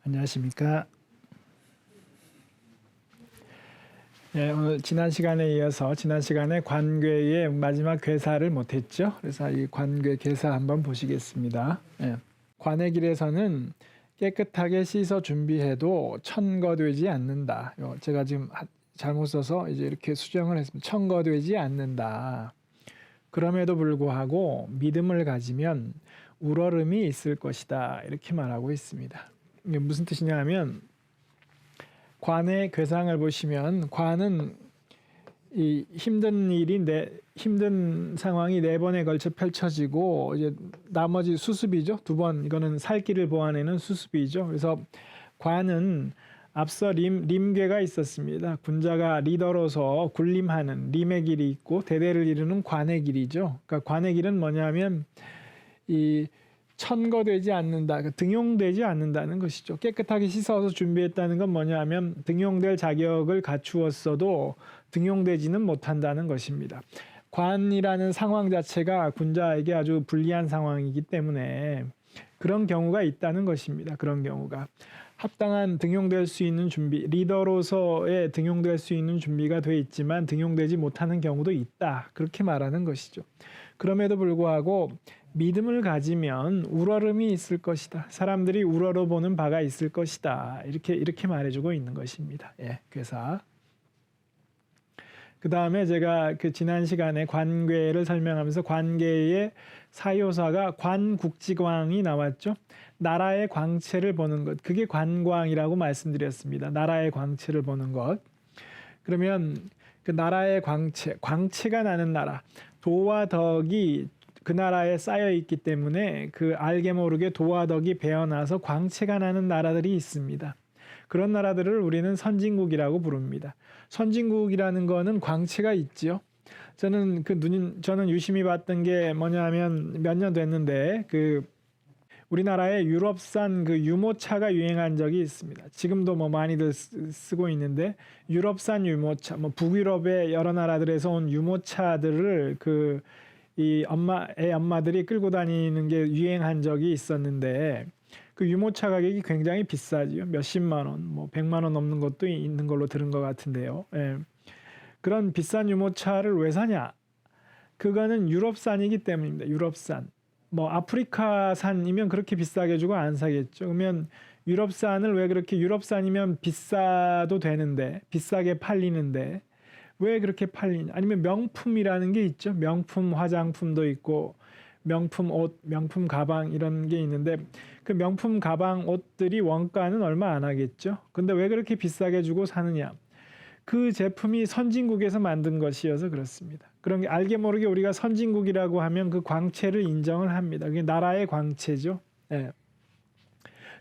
안녕하십니까. 네, 오늘 지난 시간에 이어서 지난 시간에 관괴의 마지막 괴사를 못했죠. 그래서 이 관괴 괴사 한번 보시겠습니다. 네. 관의 길에서는 깨끗하게 씻어 준비해도 천거되지 않는다. 제가 지금 잘못 써서 이제 이렇게 수정을 했습니다. 천거되지 않는다. 그럼에도 불구하고 믿음을 가지면 우러름이 있을 것이다. 이렇게 말하고 있습니다. 이게 무슨 뜻이냐 하면 관의 괴상을 보시면 관은 이 힘든 상황이 4번에 걸쳐 펼쳐지고 이제 나머지 수습이죠. 2번 이거는 살 길을 보완하는 수습이죠. 그래서 관은 앞서 림괴가 있었습니다. 군자가 리더로서 군림하는 림의 길이 있고 대대를 이루는 관의 길이죠. 그러니까 관의 길은 뭐냐면 이 천거되지 않는다, 등용되지 않는다는 것이죠. 깨끗하게 씻어서 준비했다는 건 뭐냐면 등용될 자격을 갖추었어도 등용되지는 못한다는 것입니다. 관이라는 상황 자체가 군자에게 아주 불리한 상황이기 때문에 그런 경우가 있다는 것입니다. 그런 경우가 합당한 등용될 수 있는 준비, 리더로서의 등용될 수 있는 준비가 돼 있지만 등용되지 못하는 경우도 있다. 그렇게 말하는 것이죠. 그럼에도 불구하고 믿음을 가지면 우러름이 있을 것이다. 사람들이 우러러 보는 바가 있을 것이다. 이렇게 말해주고 있는 것입니다. 예, 괴사. 그 다음에 제가 그 지난 시간에 관괴를 설명하면서 관괴의 사요사가 관국지광이 나왔죠. 나라의 광채를 보는 것. 그게 관광이라고 말씀드렸습니다. 나라의 광채를 보는 것. 그러면 그 나라의 광채가 나는 나라. 도와 덕이 그 나라에 쌓여 있기 때문에 그 알게 모르게 도와 덕이 배어나서 광채가 나는 나라들이 있습니다. 그런 나라들을 우리는 선진국이라고 부릅니다. 선진국이라는 거는 광채가 있지요. 저는 유심히 봤던 게 뭐냐면 몇 년 됐는데 우리나라에 유럽산 유모차가 유행한 적이 있습니다. 지금도 많이들 쓰고 있는데 유럽산 유모차, 북유럽의 여러 나라들에서 온 유모차들을 이 애 엄마들이 끌고 다니는 게 유행한 적이 있었는데 그 유모차 가격이 굉장히 비싸지요. 몇십만 원, 100만 원 넘는 것도 있는 걸로 들은 것 같은데요. 예. 그런 비싼 유모차를 왜 사냐? 그거는 유럽산이기 때문입니다. 유럽산. 아프리카산이면 그렇게 비싸게 주고 안 사겠죠. 그러면 유럽산을 왜 그렇게 유럽산이면 비싸도 되는데 비싸게 팔리는데 왜 그렇게 팔리냐? 아니면 명품이라는 게 있죠. 명품 화장품도 있고 명품 옷, 명품 가방 이런 게 있는데 그 명품 가방 옷들이 원가는 얼마 안 하겠죠. 근데 왜 그렇게 비싸게 주고 사느냐? 그 제품이 선진국에서 만든 것이어서 그렇습니다. 그런 게 알게 모르게 우리가 선진국이라고 하면 그 광채를 인정을 합니다. 그게 나라의 광채죠. 예.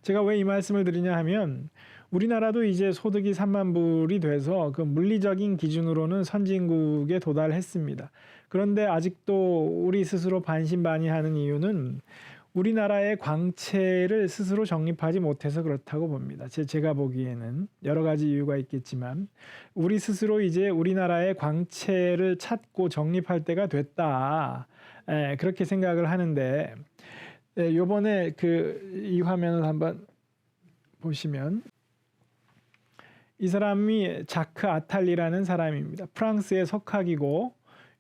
제가 왜 이 말씀을 드리냐 하면 우리나라도 이제 소득이 3만 불이 돼서 그 물리적인 기준으로는 선진국에 도달했습니다. 그런데 아직도 우리 스스로 반신반의하는 이유는 우리나라의 광채를 스스로 정립하지 못해서 그렇다고 봅니다. 제가 보기에는 여러 가지 이유가 있겠지만 우리 스스로 이제 우리나라의 광채를 찾고 정립할 때가 됐다. 그렇게 생각을 하는데 요번에 이 화면을 한번 보시면 이 사람이 자크 아탈리라는 사람입니다. 프랑스의 석학이고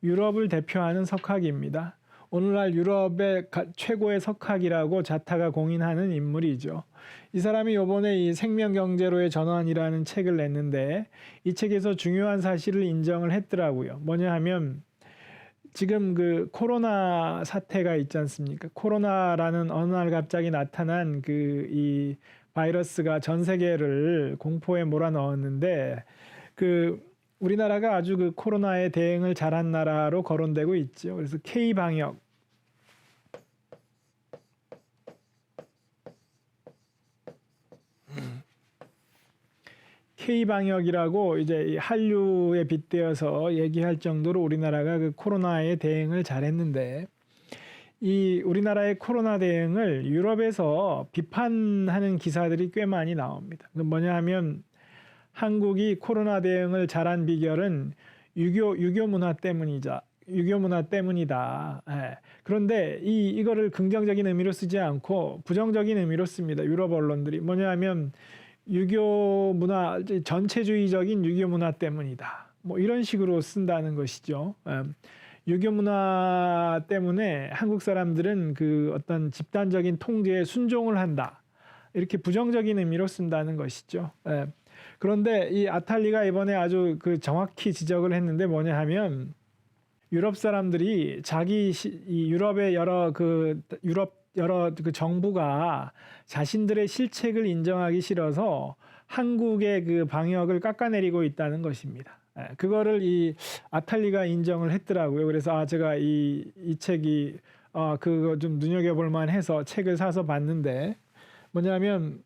유럽을 대표하는 석학입니다. 오늘날 유럽의 최고의 석학이라고 자타가 공인하는 인물이죠. 이 사람이 요번에 이 생명경제로의 전환이라는 책을 냈는데 이 책에서 중요한 사실을 인정을 했더라고요. 뭐냐 하면 지금 코로나 사태가 있지 않습니까? 코로나라는 어느 날 갑자기 나타난 이 바이러스가 전 세계를 공포에 몰아넣었는데 우리나라가 아주 코로나에 대응을 잘한 나라로 거론되고 있죠. 그래서 K방역이라고 이제 한류에 빗대어서 얘기할 정도로 우리나라가 코로나에 대응을 잘했는데 이 우리나라의 코로나 대응을 유럽에서 비판하는 기사들이 꽤 많이 나옵니다. 뭐냐 하면 한국이 코로나 대응을 잘한 비결은 유교 문화 때문이다. 유교 문화 때문이다. 예. 그런데 이거를 긍정적인 의미로 쓰지 않고 부정적인 의미로 씁니다. 유럽 언론들이 뭐냐면 유교 문화 전체주의적인 유교 문화 때문이다. 뭐 이런 식으로 쓴다는 것이죠. 예. 유교 문화 때문에 한국 사람들은 그 어떤 집단적인 통제에 순종을 한다. 이렇게 부정적인 의미로 쓴다는 것이죠. 예. 그런데 이 아탈리가 이번에 아주 그 정확히 지적을 했는데 뭐냐 하면 유럽 사람들이 이 유럽의 여러 그 정부가 자신들의 실책을 인정하기 싫어서 한국의 그 방역을 깎아내리고 있다는 것입니다. 그거를 이 아탈리가 인정을 했더라고요. 그래서 제가 이 책이 그거 좀 눈여겨볼 만해서 책을 사서 봤는데 뭐냐면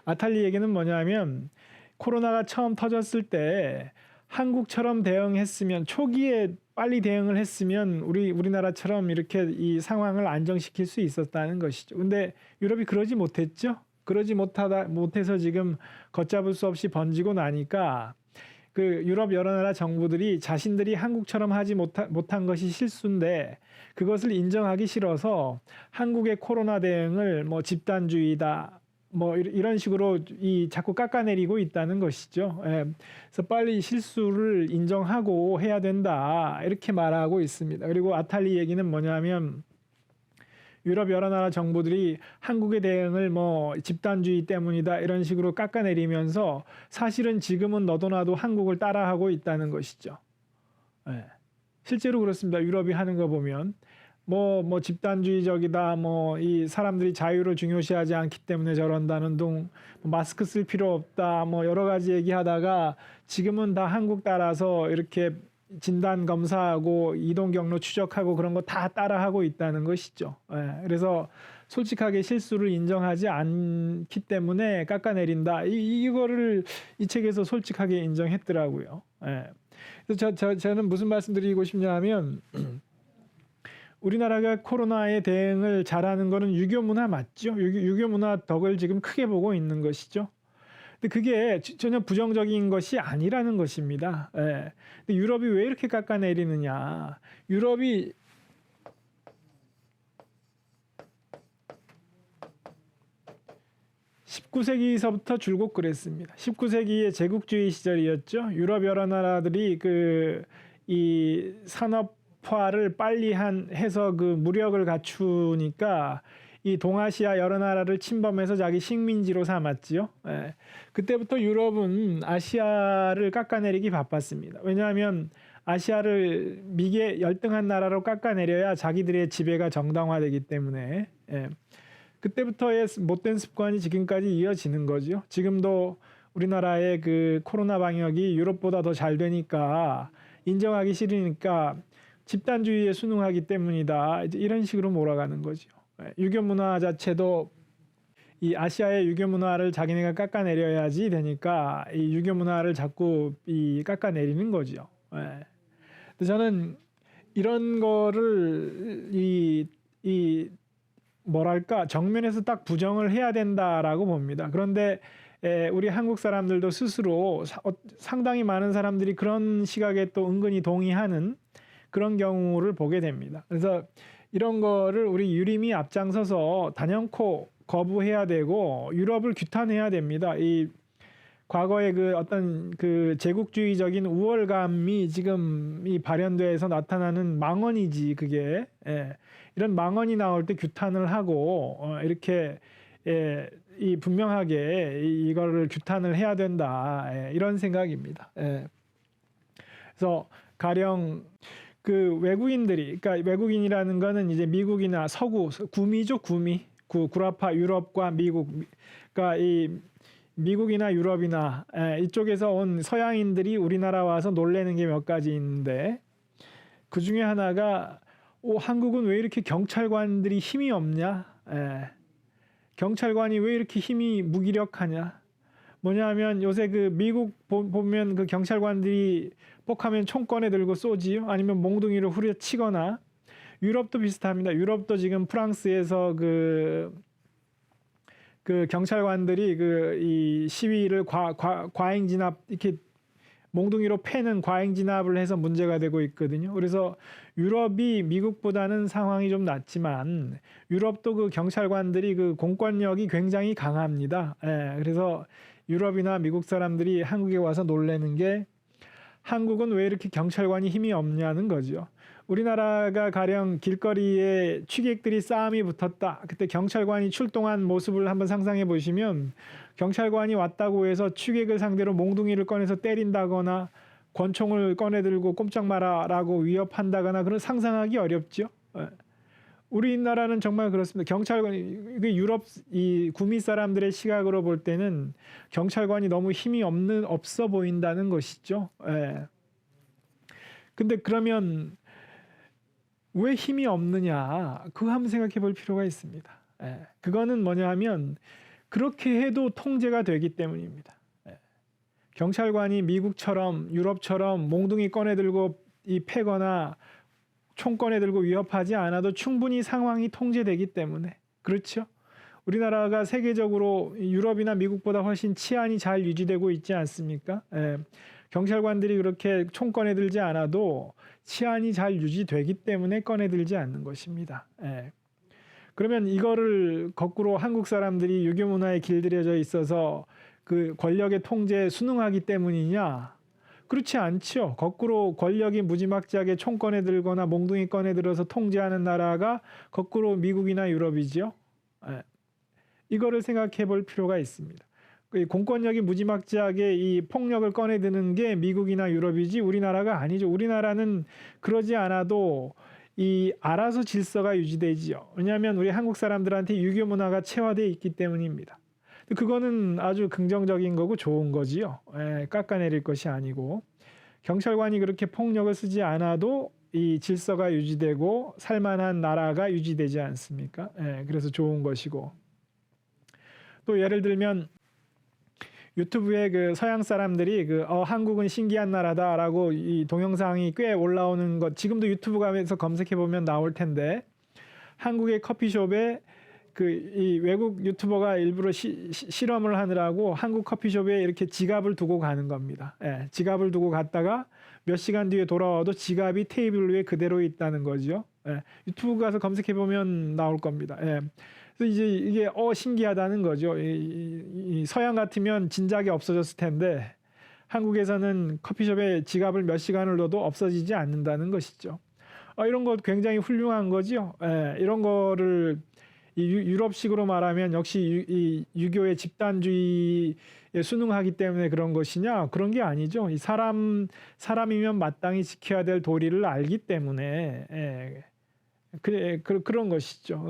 아탈리 얘기는 뭐냐면 코로나가 처음 터졌을 때 한국처럼 대응했으면 초기에 빨리 대응을 했으면 우리나라처럼 이렇게 이 상황을 안정시킬 수 있었다는 것이죠. 근데 유럽이 그러지 못했죠. 그러지 못해서 지금 걷잡을 수 없이 번지고 나니까 그 유럽 여러 나라 정부들이 자신들이 한국처럼 하지 못한 것이 실수인데 그것을 인정하기 싫어서 한국의 코로나 대응을 뭐 집단주의다 뭐 이런 식으로 자꾸 깎아내리고 있다는 것이죠. 예. 그래서 빨리 실수를 인정하고 해야 된다 이렇게 말하고 있습니다. 그리고 아탈리 얘기는 뭐냐면 유럽 여러 나라 정부들이 한국의 대응을 뭐 집단주의 때문이다 이런 식으로 깎아내리면서 사실은 지금은 너도 나도 한국을 따라하고 있다는 것이죠. 예. 실제로 그렇습니다. 유럽이 하는 거 보면 뭐 집단주의적이다 뭐 이 사람들이 자유를 중요시하지 않기 때문에 저런다는 둥 마스크 쓸 필요 없다 뭐 여러 가지 얘기하다가 지금은 다 한국 따라서 이렇게 진단 검사하고 이동 경로 추적하고 그런 거 다 따라하고 있다는 것이죠. 예, 그래서 솔직하게 실수를 인정하지 않기 때문에 깎아내린다. 이거를 이 책에서 솔직하게 인정했더라고요. 예. 그래서 저는 무슨 말씀드리고 싶냐 하면 우리나라가 코로나에 대응을 잘하는 거는 유교 문화 맞죠? 유교 문화 덕을 지금 크게 보고 있는 것이죠. 근데 그게 전혀 부정적인 것이 아니라는 것입니다. 예. 근데 유럽이 왜 이렇게 깎아내리느냐? 유럽이 (19세기서부터) 줄곧 그랬습니다. (19세기의) 제국주의 시절이었죠. 유럽 여러 나라들이 이 산업화를 빨리 해서 그 무력을 갖추니까 이 동아시아 여러 나라를 침범해서 자기 식민지로 삼았지요. 예. 그때부터 유럽은 아시아를 깎아내리기 바빴습니다. 왜냐하면 아시아를 미개 열등한 나라로 깎아내려야 자기들의 지배가 정당화되기 때문에 예. 그때부터의 못된 습관이 지금까지 이어지는 거죠. 지금도 우리나라의 그 코로나 방역이 유럽보다 더 잘 되니까 인정하기 싫으니까 집단주의에 순응하기 때문이다. 이제 이런 식으로 몰아가는 거죠. 유교 문화 자체도 이 아시아의 유교 문화를 자기네가 깎아내려야지 되니까 이 유교 문화를 자꾸 깎아내리는 거죠. 근데 저는 이런 거를 뭐랄까 정면에서 딱 부정을 해야 된다라고 봅니다. 그런데 우리 한국 사람들도 스스로 상당히 많은 사람들이 그런 시각에 또 은근히 동의하는 그런 경우를 보게 됩니다. 그래서 이런 거를 우리 유림이 앞장서서 단연코 거부해야 되고 유럽을 규탄해야 됩니다. 이 과거의 그 어떤 그 제국주의적인 우월감이 지금 발현돼서 나타나는 망언이지 그게. 이런 망언이 나올 때 규탄을 하고 이렇게 분명하게 이거를 규탄을 해야 된다. 이런 생각입니다. 그래서 가령 그 외국인들이, 그러니까 외국인이라는 거는 이제 미국이나 서구, 구미죠, 구미. 구라파 유럽과 미국. 그러니까 이 미국이나 유럽이나 이쪽에서 온 서양인들이 우리나라 와서 놀래는 게 몇 가지 있는데 그 중에 하나가 한국은 왜 이렇게 경찰관들이 힘이 없냐? 경찰관이 왜 이렇게 힘이 무기력하냐? 뭐냐면 요새 그 미국 보면 그 경찰관들이 뻑하면 총 꺼내 들고 쏘지요. 아니면 몽둥이를 후려치거나. 유럽도 비슷합니다. 유럽도 지금 프랑스에서 그 경찰관들이 이 시위를 과잉 진압 이렇게 몽둥이로 패는 과잉 진압을 해서 문제가 되고 있거든요. 그래서 유럽이 미국보다는 상황이 좀 낫지만 유럽도 그 경찰관들이 그 공권력이 굉장히 강합니다. 예, 그래서 유럽이나 미국 사람들이 한국에 와서 놀라는 게 한국은 왜 이렇게 경찰관이 힘이 없냐는 거죠. 우리나라가 가령 길거리에 취객들이 싸움이 붙었다. 그때 경찰관이 출동한 모습을 한번 상상해 보시면 경찰관이 왔다고 해서 취객을 상대로 몽둥이를 꺼내서 때린다거나 권총을 꺼내 들고 꼼짝 마라라고 위협한다거나 그런 상상하기 어렵죠. 우리나라는 정말 그렇습니다. 경찰관, 유럽 이 구미 사람들의 시각으로 볼 때는 경찰관이 너무 힘이 없어 보인다는 것이죠. 예. 근데 그러면 왜 힘이 없느냐? 그거 한번 생각해 볼 필요가 있습니다. 예. 그거는 뭐냐 하면 그렇게 해도 통제가 되기 때문입니다. 예. 경찰관이 미국처럼 유럽처럼 몽둥이 꺼내 들고 이 패거나 총 꺼내 들고 위협하지 않아도 충분히 상황이 통제되기 때문에 그렇죠. 우리나라가 세계적으로 유럽이나 미국보다 훨씬 치안이 잘 유지되고 있지 않습니까? 예. 경찰관들이 그렇게 총 꺼내 들지 않아도 치안이 잘 유지되기 때문에 꺼내 들지 않는 것입니다. 예. 그러면 이거를 거꾸로 한국 사람들이 유교 문화에 길들여져 있어서 그 권력의 통제에 순응하기 때문이냐? 그렇지 않죠. 거꾸로 권력이 무지막지하게 총 꺼내 들거나 몽둥이 꺼내 들어서 통제하는 나라가 거꾸로 미국이나 유럽이죠. 예. 이거를 생각해 볼 필요가 있습니다. 공권력이 무지막지하게 이 폭력을 꺼내 드는 게 미국이나 유럽이지 우리나라가 아니죠. 우리나라는 그러지 않아도 이 알아서 질서가 유지되지요. 왜냐하면 우리 한국 사람들한테 유교 문화가 체화되어 있기 때문입니다. 그거는 아주 긍정적인 거고 좋은 거지요. 예, 깎아내릴 것이 아니고 경찰관이 그렇게 폭력을 쓰지 않아도 이 질서가 유지되고 살만한 나라가 유지되지 않습니까? 예, 그래서 좋은 것이고 또 예를 들면 유튜브에 그 서양 사람들이 한국은 신기한 나라다라고 이 동영상이 꽤 올라오는 것 지금도 유튜브 가면서 검색해 보면 나올 텐데 한국의 커피숍에 이 외국 유튜버가 일부러 실험을 하느라고 한국 커피숍에 이렇게 지갑을 두고 가는 겁니다. 예, 지갑을 두고 갔다가 몇 시간 뒤에 돌아와도 지갑이 테이블 위에 그대로 있다는 거죠. 예, 유튜브 가서 검색해 보면 나올 겁니다. 예. 그래서 이제 이게 신기하다는 거죠. 이 서양 같으면 진작에 없어졌을 텐데 한국에서는 커피숍에 지갑을 몇 시간을 둬도 없어지지 않는다는 것이죠. 이런 것 굉장히 훌륭한 거죠. 예, 이런 거를 유럽식으로 말하면 역시 이 유교의 집단주의에 순응하기 때문에 그런 것이냐? 그런 게 아니죠. 이 사람이면 마땅히 지켜야 될 도리를 알기 때문에 예, 그런 것이죠.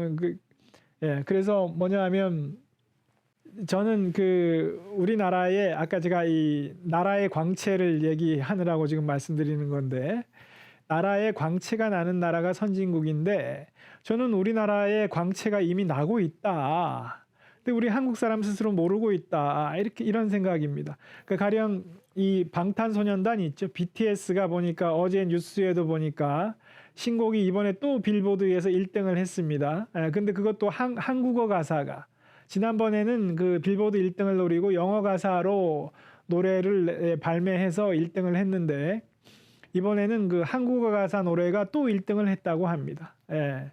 예, 그래서 뭐냐 하면 저는 우리나라의 아까 제가 이 나라의 광채를 얘기하느라고 지금 말씀드리는 건데 나라의 광채가 나는 나라가 선진국인데 저는 우리나라의 광채가 이미 나고 있다. 근데 우리 한국 사람 스스로 모르고 있다. 이런 생각입니다. 그러니까 가령 이 방탄소년단이 있죠. BTS가 보니까 어제 뉴스에도 보니까 신곡이 이번에 또 빌보드에서 1등을 했습니다. 근데 그것도 한국어 가사가 지난번에는 그 빌보드 1등을 노리고 영어 가사로 노래를 발매해서 1등을 했는데 이번에는 그 한국어 가사 노래가 또 1등을 했다고 합니다. 예.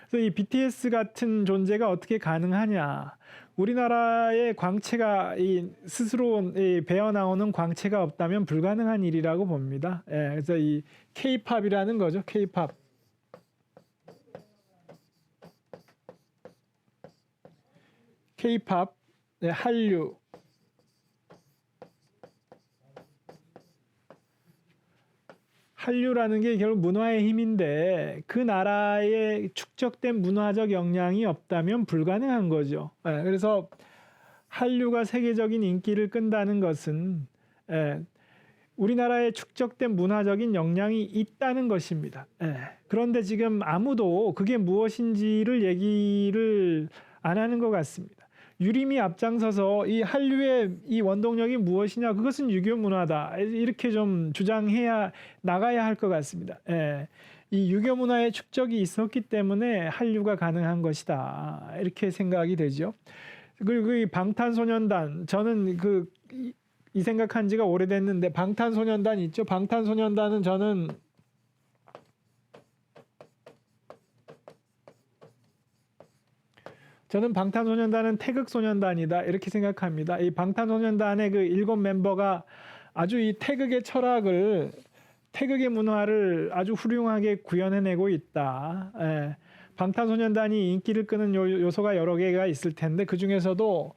그래서 이 BTS 같은 존재가 어떻게 가능하냐? 우리나라의 광채가 스스로 배어 나오는 광채가 없다면 불가능한 일이라고 봅니다. 예. 그래서 이 K-팝이라는 거죠. K-팝. K-팝, 네, 한류. 한류라는 게 결국 문화의 힘인데 그 나라에 축적된 문화적 역량이 없다면 불가능한 거죠. 그래서 한류가 세계적인 인기를 끈다는 것은 우리나라에 축적된 문화적인 역량이 있다는 것입니다. 그런데 지금 아무도 그게 무엇인지를 얘기를 안 하는 것 같습니다. 유림이 앞장서서 이 한류의 이 원동력이 무엇이냐, 그것은 유교 문화다, 이렇게 좀 주장해야 나가야 할 것 같습니다. 이 유교 문화의 축적이 있었기 때문에 한류가 가능한 것이다, 이렇게 생각이 되죠. 그리고 이 방탄소년단, 저는 이 생각한 지가 오래됐는데 방탄소년단 있죠? 방탄소년단은 저는 방탄소년단은 태극소년단이다 이렇게 생각합니다. 이 방탄소년단의 그 7멤버가 아주 이 태극의 문화를 아주 훌륭하게 구현해내고 있다. 예. 방탄소년단이 인기를 끄는 요소가 여러 개가 있을 텐데 그 중에서도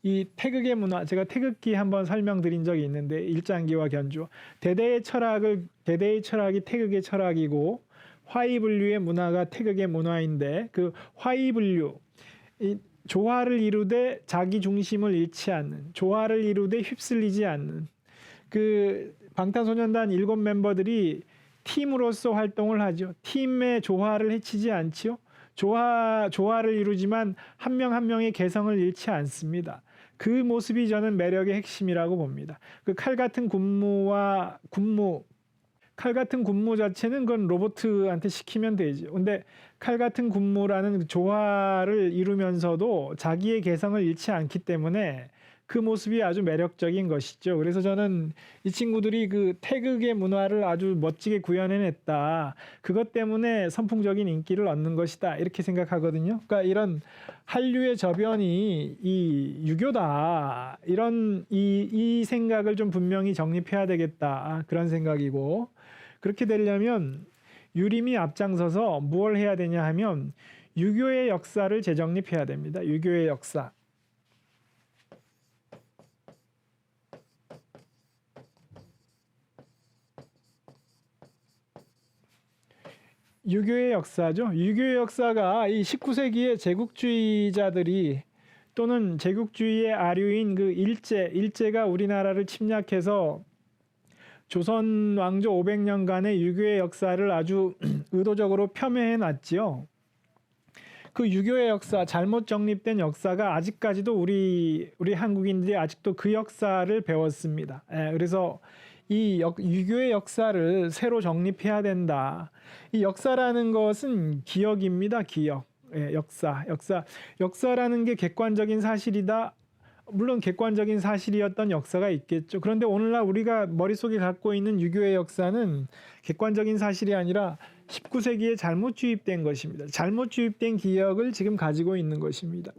이 태극의 문화, 제가 태극기 한번 설명드린 적이 있는데 일장기와 견주, 대대의 철학이 태극의 철학이고 화이분류의 문화가 태극의 문화인데 그 화이분류, 이 조화를 이루되 자기 중심을 잃지 않는, 조화를 이루되 휩쓸리지 않는, 그 방탄소년단 7멤버들이 팀으로서 활동을 하죠. 팀의 조화를 해치지 않지요. 조화를 이루지만 한 명 한 명의 개성을 잃지 않습니다. 그 모습이 저는 매력의 핵심이라고 봅니다. 그 칼 같은 군무 자체는 그건 로봇한테 시키면 되죠. 근데 칼 같은 군무라는 조화를 이루면서도 자기의 개성을 잃지 않기 때문에 그 모습이 아주 매력적인 것이죠. 그래서 저는 이 친구들이 그 태극의 문화를 아주 멋지게 구현해냈다. 그것 때문에 선풍적인 인기를 얻는 것이다. 이렇게 생각하거든요. 그러니까 이런 한류의 저변이 이 유교다. 이런 이 생각을 좀 분명히 정립해야 되겠다. 그런 생각이고, 그렇게 되려면 유림이 앞장서서 무엇을 해야 되냐 하면 유교의 역사를 재정립해야 됩니다. 유교의 역사. 유교의 역사죠. 유교의 역사가 이 19세기의 제국주의자들이 또는 제국주의의 아류인 그 일제가 우리나라를 침략해서 조선 왕조 500년간의 유교의 역사를 아주 의도적으로 폄훼해 놨지요. 그 유교의 역사, 잘못 정립된 역사가 아직까지도 우리 한국인들이 아직도 그 역사를 배웠습니다. 그래서 이 유교의 역사를 새로 정립해야 된다. 이 역사라는 것은 기억입니다. 기억. 역사라는 게 객관적인 사실이다. 물론 객관적인 사실이었던 역사가 있겠죠. 그런데 오늘날 우리가 머릿속에 갖고 있는 유교의 역사는 객관적인 사실이 아니라 19세기에 잘못 주입된 것입니다. 잘못 주입된 기억을 지금 가지고 있는 것입니다.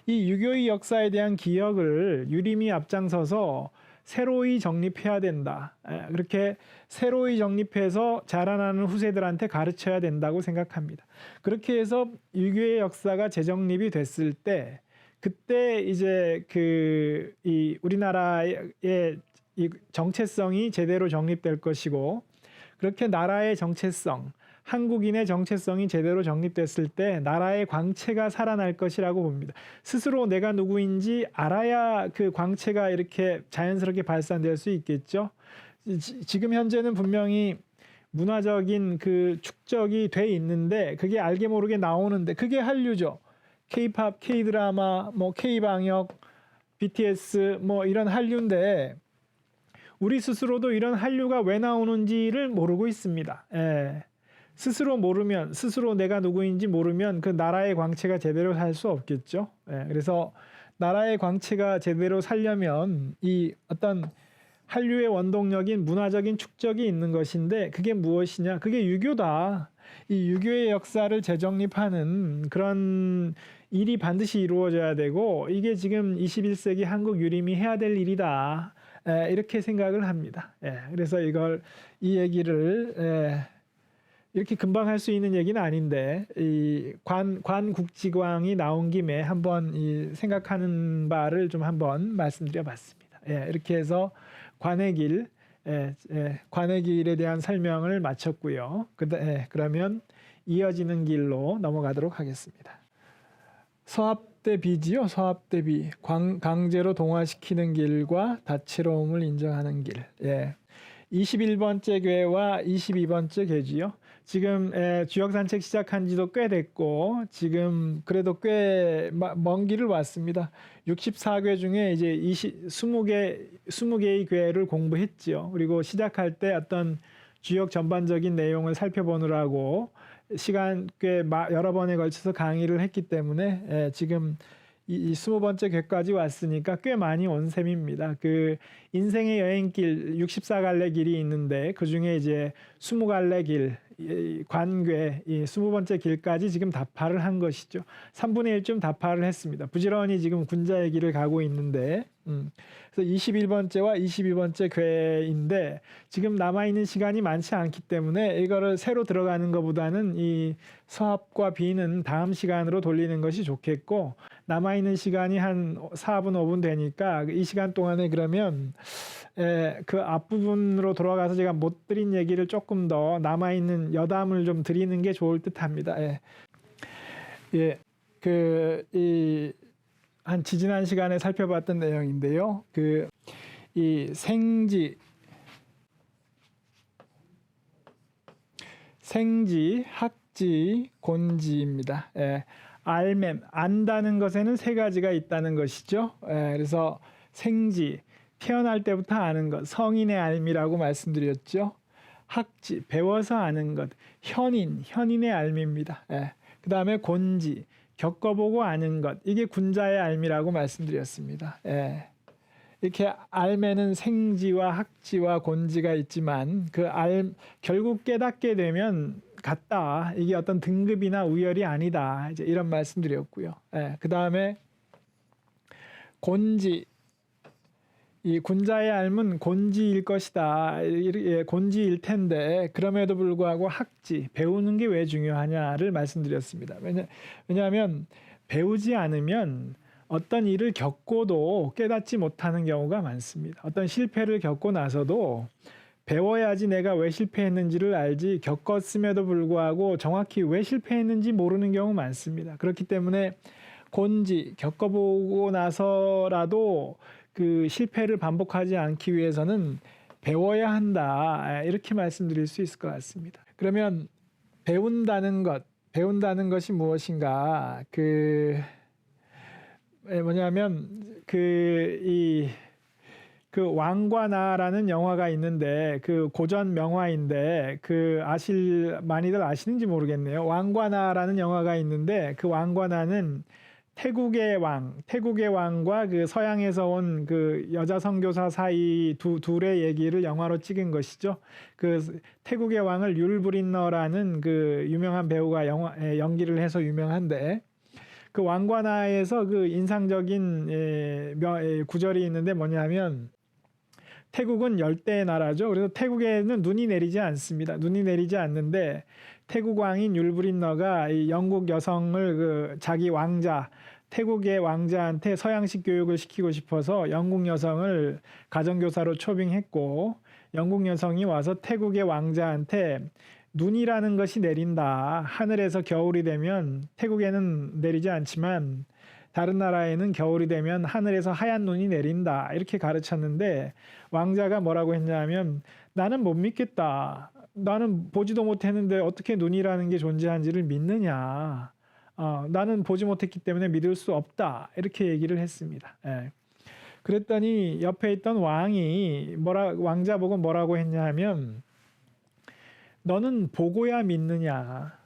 이 유교의 역사에 대한 기억을 유림이 앞장서서 새로이 정립해야 된다. 그렇게 새로이 정립해서 자라나는 후세들한테 가르쳐야 된다고 생각합니다. 그렇게 해서 유교의 역사가 재정립이 됐을 때 그때 이제 이 우리나라의 이 정체성이 제대로 정립될 것이고, 그렇게 나라의 정체성, 한국인의 정체성이 제대로 정립됐을 때 나라의 광채가 살아날 것이라고 봅니다. 스스로 내가 누구인지 알아야 그 광채가 이렇게 자연스럽게 발산될 수 있겠죠. 지금 현재는 분명히 문화적인 그 축적이 돼 있는데 그게 알게 모르게 나오는데 그게 한류죠. K-팝, K-드라마, 뭐 K-방역, BTS 뭐 이런 한류인데 우리 스스로도 이런 한류가 왜 나오는지를 모르고 있습니다. 스스로 모르면, 스스로 내가 누구인지 모르면 그 나라의 광채가 제대로 살 수 없겠죠. 그래서 나라의 광채가 제대로 살려면 이 어떤 한류의 원동력인 문화적인 축적이 있는 것인데 그게 무엇이냐? 그게 유교다. 이 유교의 역사를 재정립하는 그런 일이 반드시 이루어져야 되고 이게 지금 21세기 한국 유림이 해야 될 일이다. 이렇게 생각을 합니다. 그래서 이 얘기를 이렇게 금방 할 수 있는 얘기는 아닌데 이 관국지광이 나온 김에 한번 이 생각하는 바를 좀 한번 말씀드려봤습니다. 이렇게 해서 관의 길에 대한 설명을 마쳤고요. 그러면 이어지는 길로 넘어가도록 하겠습니다. 서합대비지요. 서합대비. 강제로 동화시키는 길과 다채로움을 인정하는 길. 21번째 교회와 22번째 교지요. 지금 주역 산책 시작한 지도 꽤 됐고 지금 그래도 꽤 먼 길을 왔습니다. 64교 중에 이제 20개의 교회를 공부했지요. 그리고 시작할 때 어떤 주역 전반적인 내용을 살펴보느라고 시간 꽤 여러 번에 걸쳐서 강의를 했기 때문에 지금 이 20번째 궤까지 왔으니까 꽤 많이 온 셈입니다. 그 인생의 여행길 64갈래 길이 있는데 그중에 이제 20갈래 길, 관궤, 이 20번째 길까지 지금 답파를 한 것이죠. 3분의 1쯤 답파를 했습니다. 부지런히 지금 군자의 길을 가고 있는데 그래서 21번째와 22번째 궤인데 지금 남아있는 시간이 많지 않기 때문에 이거를 새로 들어가는 것보다는 이 서합과 비는 다음 시간으로 돌리는 것이 좋겠고 남아있는 시간이 한 4분, 5분 되니까 이 시간 동안에 그러면 그 앞부분으로 돌아가서 제가 못 드린 얘기를 조금 더 남아있는 여담을 좀 드리는 게 좋을 듯 합니다. 한 지지난 시간에 살펴봤던 내용인데요. 이 생지, 학지, 곤지입니다. 알맴, 안다는 것에는 세 가지가 있다는 것이죠. 그래서 생지, 태어날 때부터 아는 것, 성인의 알미라고 말씀드렸죠. 학지, 배워서 아는 것, 현인의 알미입니다. 그 다음에 곤지, 겪어보고 아는 것, 이게 군자의 알미라고 말씀드렸습니다. 이렇게 알매는 생지와 학지와 곤지가 있지만 결국 깨닫게 되면 같다. 이게 어떤 등급이나 우열이 아니다. 이제 이런 말씀드렸고요. 그 다음에 곤지, 이 군자의 알은 곤지일 것이다. 곤지일 텐데 그럼에도 불구하고 학지, 배우는 게 왜 중요하냐를 말씀드렸습니다. 왜냐하면 배우지 않으면 어떤 일을 겪고도 깨닫지 못하는 경우가 많습니다. 어떤 실패를 겪고 나서도 배워야지 내가 왜 실패했는지를 알지 겪었음에도 불구하고 정확히 왜 실패했는지 모르는 경우 많습니다. 그렇기 때문에 곤지, 겪어보고 나서라도 그 실패를 반복하지 않기 위해서는 배워야 한다. 이렇게 말씀드릴 수 있을 것 같습니다. 그러면 배운다는 것이 무엇인가? 뭐냐면 그 왕과 나라는 영화가 있는데 그 고전 명화인데 많이들 아시는지 모르겠네요. 왕과 나라는 영화가 있는데 그 왕과 나는 태국의 왕과 그 서양에서 온 그 여자 선교사 사이 둘의 얘기를 영화로 찍은 것이죠. 그 태국의 왕을 율브린너라는 그 유명한 배우가 연기를 해서 유명한데 그 왕과 나에서 그 인상적인 구절이 있는데 뭐냐면 태국은 열대의 나라죠. 그래서 태국에는 눈이 내리지 않습니다. 눈이 내리지 않는데 태국 왕인 율브린너가 이 영국 여성을 자기 왕자 태국의 왕자한테 서양식 교육을 시키고 싶어서 영국 여성을 가정교사로 초빙했고 영국 여성이 와서 태국의 왕자한테 눈이라는 것이 내린다. 하늘에서 겨울이 되면 태국에는 내리지 않지만 다른 나라에는 겨울이 되면 하늘에서 하얀 눈이 내린다. 이렇게 가르쳤는데 왕자가 뭐라고 했냐면 나는 못 믿겠다. 나는 보지도 못했는데 어떻게 눈이라는 게 존재한지를 믿느냐. 나는 보지 못했기 때문에 믿을 수 없다. 이렇게 얘기를 했습니다. 그랬더니 옆에 있던 왕이 왕자 보고 뭐라고 했냐 하면 너는 보고야 믿느냐.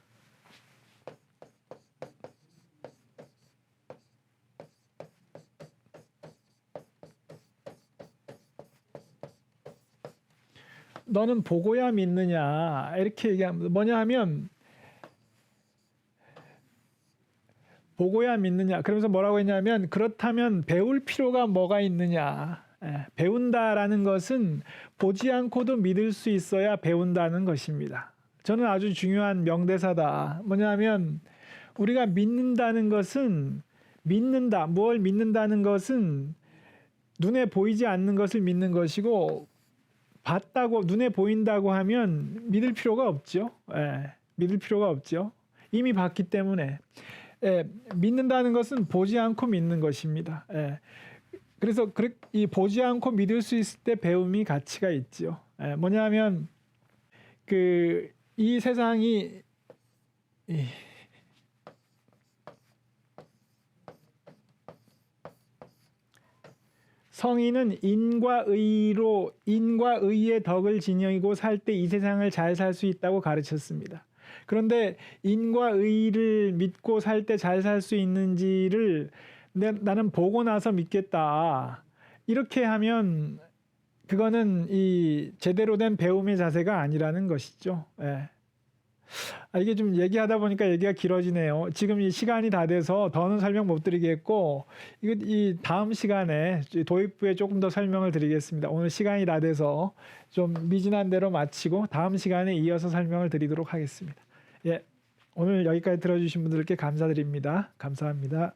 너는 보고야 믿느냐. 이렇게 얘기합니다. 뭐냐 하면 보고야 믿느냐. 그러면서 뭐라고 했냐면 그렇다면 배울 필요가 뭐가 있느냐. 배운다라는 것은 보지 않고도 믿을 수 있어야 배운다는 것입니다. 저는 아주 중요한 명대사다. 뭐냐면 우리가 믿는다는 것은 뭘 믿는다는 것은 눈에 보이지 않는 것을 믿는 것이고 봤다고 눈에 보인다고 하면 믿을 필요가 없죠. 믿을 필요가 없죠. 이미 봤기 때문에. 믿는다는 것은 보지 않고 믿는 것입니다. 그래서 이 보지 않고 믿을 수 있을 때 배움이 가치가 있죠. 뭐냐면 이 세상이 성인은 인과 의의 덕을 지니고 살 때 이 세상을 잘 살 수 있다고 가르쳤습니다. 그런데 인과 의를 믿고 살 때 잘 살 수 있는지를 나는 보고 나서 믿겠다. 이렇게 하면 그거는 이 제대로 된 배움의 자세가 아니라는 것이죠. 예. 이게 좀 얘기하다 보니까 얘기가 길어지네요. 지금 이 시간이 다 돼서 더는 설명 못 드리겠고, 이 다음 시간에 도입부에 조금 더 설명을 드리겠습니다. 오늘 시간이 다 돼서 좀 미진한 대로 마치고 다음 시간에 이어서 설명을 드리도록 하겠습니다. 예, 오늘 여기까지 들어주신 분들께 감사드립니다. 감사합니다.